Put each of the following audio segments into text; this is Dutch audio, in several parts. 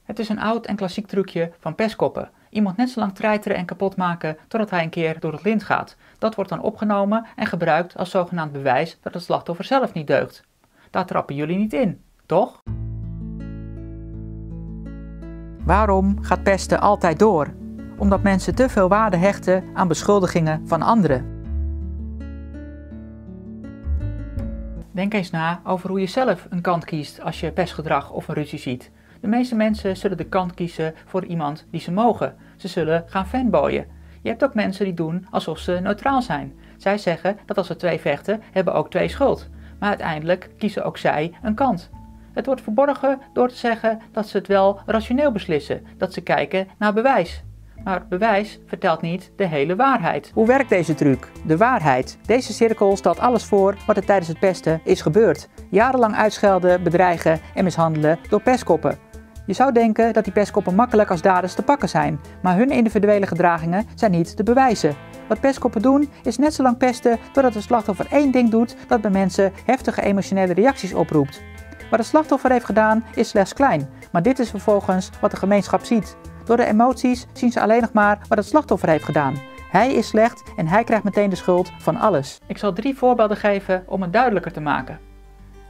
Het is een oud en klassiek trucje van pestkoppen. Iemand net zo lang treiteren en kapot maken totdat hij een keer door het lint gaat. Dat wordt dan opgenomen en gebruikt als zogenaamd bewijs dat het slachtoffer zelf niet deugt. Daar trappen jullie niet in, toch? Waarom gaat pesten altijd door? Omdat mensen te veel waarde hechten aan beschuldigingen van anderen. Denk eens na over hoe je zelf een kant kiest als je pestgedrag of een ruzie ziet. De meeste mensen zullen de kant kiezen voor iemand die ze mogen. Ze zullen gaan fanboyen. Je hebt ook mensen die doen alsof ze neutraal zijn. Zij zeggen dat als er twee vechten, hebben ook twee schuld. Maar uiteindelijk kiezen ook zij een kant. Het wordt verborgen door te zeggen dat ze het wel rationeel beslissen, dat ze kijken naar bewijs. Maar bewijs vertelt niet de hele waarheid. Hoe werkt deze truc? De waarheid. Deze cirkel stelt alles voor wat er tijdens het pesten is gebeurd. Jarenlang uitschelden, bedreigen en mishandelen door pestkoppen. Je zou denken dat die pestkoppen makkelijk als daders te pakken zijn, maar hun individuele gedragingen zijn niet de bewijzen. Wat pestkoppen doen is net zo lang pesten totdat het slachtoffer één ding doet dat bij mensen heftige emotionele reacties oproept. Wat het slachtoffer heeft gedaan is slechts klein, maar dit is vervolgens wat de gemeenschap ziet. Door de emoties zien ze alleen nog maar wat het slachtoffer heeft gedaan. Hij is slecht en hij krijgt meteen de schuld van alles. Ik zal 3 voorbeelden geven om het duidelijker te maken.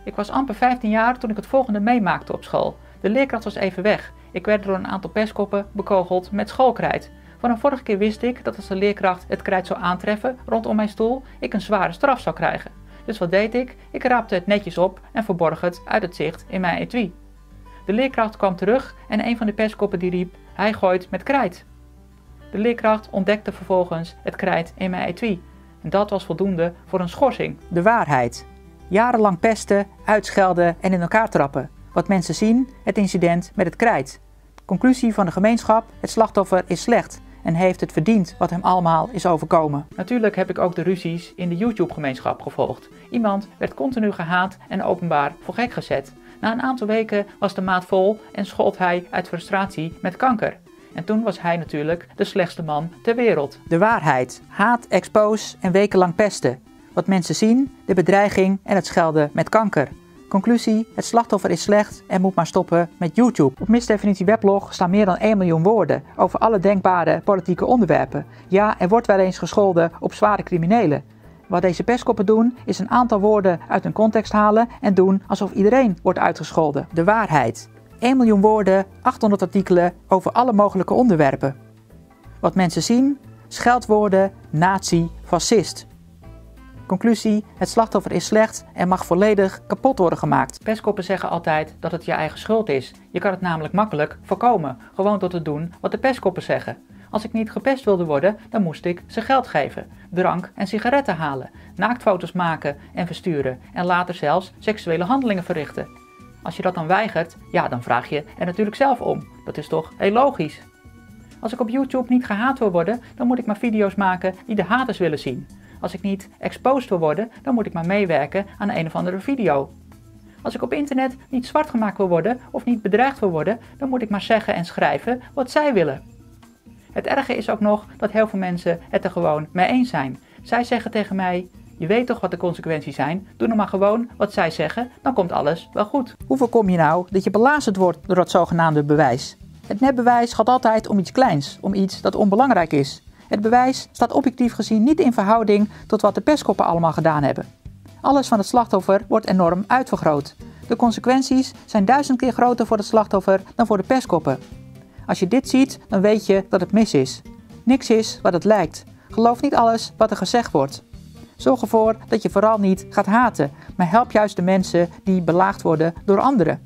Ik was amper 15 jaar toen ik het volgende meemaakte op school. De leerkracht was even weg. Ik werd door een aantal pestkoppen bekogeld met schoolkrijt. Van een vorige keer wist ik dat als de leerkracht het krijt zou aantreffen rondom mijn stoel, ik een zware straf zou krijgen. Dus wat deed ik? Ik raapte het netjes op en verborg het uit het zicht in mijn etui. De leerkracht kwam terug en een van de pestkoppen die riep, hij gooit met krijt. De leerkracht ontdekte vervolgens het krijt in mijn etui. En dat was voldoende voor een schorsing. De waarheid. Jarenlang pesten, uitschelden en in elkaar trappen. Wat mensen zien, het incident met het krijt. Conclusie van de gemeenschap, het slachtoffer is slecht en heeft het verdiend wat hem allemaal is overkomen. Natuurlijk heb ik ook de ruzies in de YouTube-gemeenschap gevolgd. Iemand werd continu gehaat en openbaar voor gek gezet. Na een aantal weken was de maat vol en schold hij uit frustratie met kanker. En toen was hij natuurlijk de slechtste man ter wereld. De waarheid. Haat, expose en wekenlang pesten. Wat mensen zien, de bedreiging en het schelden met kanker. Conclusie, het slachtoffer is slecht en moet maar stoppen met YouTube. Op Misdefinitie Weblog staan meer dan 1 miljoen woorden over alle denkbare politieke onderwerpen. Ja, er wordt wel eens gescholden op zware criminelen. Wat deze pestkoppen doen, is een aantal woorden uit hun context halen en doen alsof iedereen wordt uitgescholden. De waarheid. 1 miljoen woorden, 800 artikelen over alle mogelijke onderwerpen. Wat mensen zien, scheldwoorden, nazi, fascist. Conclusie, het slachtoffer is slecht en mag volledig kapot worden gemaakt. Pestkoppen zeggen altijd dat het je eigen schuld is. Je kan het namelijk makkelijk voorkomen, gewoon door te doen wat de pestkoppen zeggen. Als ik niet gepest wilde worden, dan moest ik ze geld geven, drank en sigaretten halen, naaktfoto's maken en versturen en later zelfs seksuele handelingen verrichten. Als je dat dan weigert, ja, dan vraag je er natuurlijk zelf om. Dat is toch heel logisch. Als ik op YouTube niet gehaat wil worden, dan moet ik maar video's maken die de haters willen zien. Als ik niet exposed wil worden, dan moet ik maar meewerken aan een of andere video. Als ik op internet niet zwart gemaakt wil worden of niet bedreigd wil worden, dan moet ik maar zeggen en schrijven wat zij willen. Het erge is ook nog dat heel veel mensen het er gewoon mee eens zijn. Zij zeggen tegen mij, je weet toch wat de consequenties zijn, doe nou maar gewoon wat zij zeggen, dan komt alles wel goed. Hoe voorkom je nou dat je belazerd wordt door dat zogenaamde bewijs? Het nepbewijs gaat altijd om iets kleins, om iets dat onbelangrijk is. Het bewijs staat objectief gezien niet in verhouding tot wat de pestkoppen allemaal gedaan hebben. Alles van het slachtoffer wordt enorm uitvergroot. De consequenties zijn 1000 keer groter voor het slachtoffer dan voor de pestkoppen. Als je dit ziet, dan weet je dat het mis is. Niks is wat het lijkt. Geloof niet alles wat er gezegd wordt. Zorg ervoor dat je vooral niet gaat haten, maar help juist de mensen die belaagd worden door anderen.